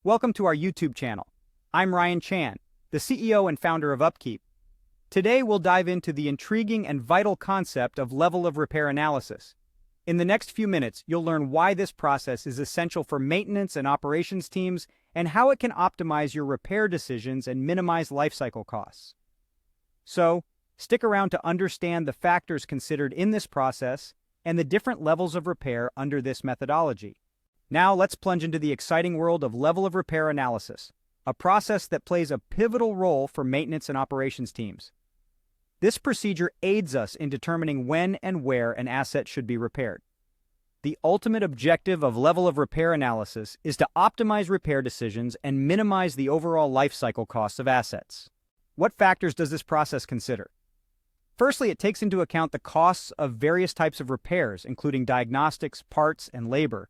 Welcome to our YouTube channel. I'm Ryan Chan, the CEO and founder of UpKeep. Today we'll dive into the intriguing and vital concept of level of repair analysis. In the next few minutes, you'll learn why this process is essential for maintenance and operations teams and how it can optimize your repair decisions and minimize lifecycle costs. So, stick around to understand the factors considered in this process and the different levels of repair under this methodology. Now let's plunge into the exciting world of level of repair analysis, a process that plays a pivotal role for maintenance and operations teams. This procedure aids us in determining when and where an asset should be repaired. The ultimate objective of level of repair analysis is to optimize repair decisions and minimize the overall life cycle costs of assets. What factors does this process consider? Firstly, it takes into account the costs of various types of repairs, including diagnostics, parts, and labor.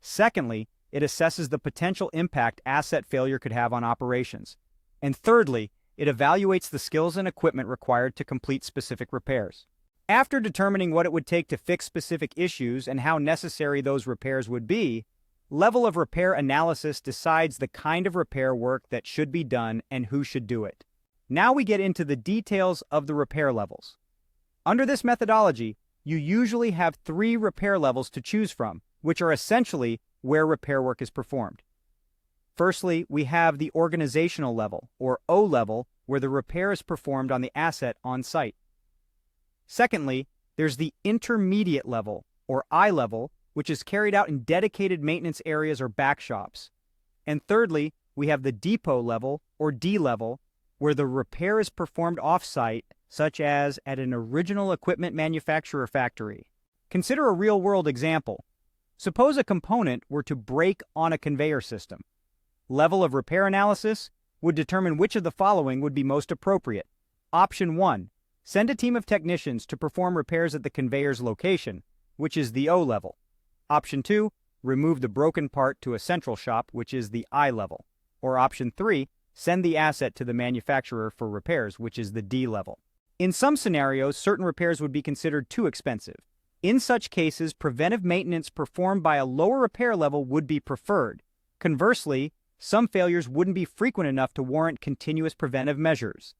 Secondly, it assesses the potential impact asset failure could have on operations. And thirdly, it evaluates the skills and equipment required to complete specific repairs. After determining what it would take to fix specific issues and how necessary those repairs would be, level of repair analysis decides the kind of repair work that should be done and who should do it. Now we get into the details of the repair levels. Under this methodology, you usually have 3 repair levels to choose from, which are essentially where repair work is performed. Firstly, we have the organizational level, or O level, where the repair is performed on the asset on site. Secondly, there's the intermediate level, or I level, which is carried out in dedicated maintenance areas or back shops. And thirdly, we have the depot level, or D level, where the repair is performed off-site, such as at an original equipment manufacturer factory. Consider a real-world example. Suppose a component were to break on a conveyor system. Level of repair analysis would determine which of the following would be most appropriate. Option 1, send a team of technicians to perform repairs at the conveyor's location, which is the O level. Option 2, remove the broken part to a central shop, which is the I level. Or option 3, send the asset to the manufacturer for repairs, which is the D level. In some scenarios, certain repairs would be considered too expensive. In such cases, preventive maintenance performed by a lower repair level would be preferred. Conversely, some failures wouldn't be frequent enough to warrant continuous preventive measures.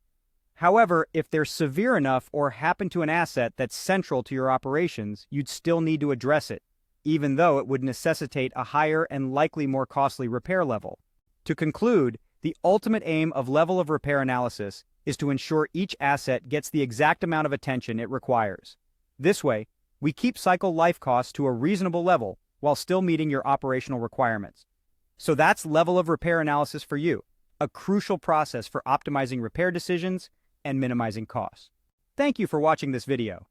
However, if they're severe enough or happen to an asset that's central to your operations, you'd still need to address it, even though it would necessitate a higher and likely more costly repair level. To conclude, the ultimate aim of level of repair analysis is to ensure each asset gets the exact amount of attention it requires. This way, we keep cycle life costs to a reasonable level while still meeting your operational requirements. So that's level of repair analysis for you, a crucial process for optimizing repair decisions and minimizing costs. Thank you for watching this video.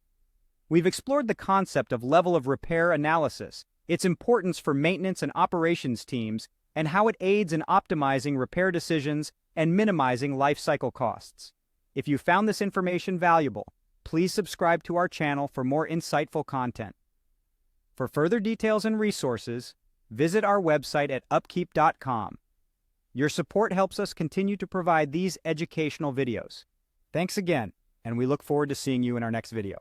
We've explored the concept of level of repair analysis, its importance for maintenance and operations teams, and how it aids in optimizing repair decisions and minimizing life cycle costs. If you found this information valuable, please subscribe to our channel for more insightful content. For further details and resources, visit our website at upkeep.com. Your support helps us continue to provide these educational videos. Thanks again, and we look forward to seeing you in our next video.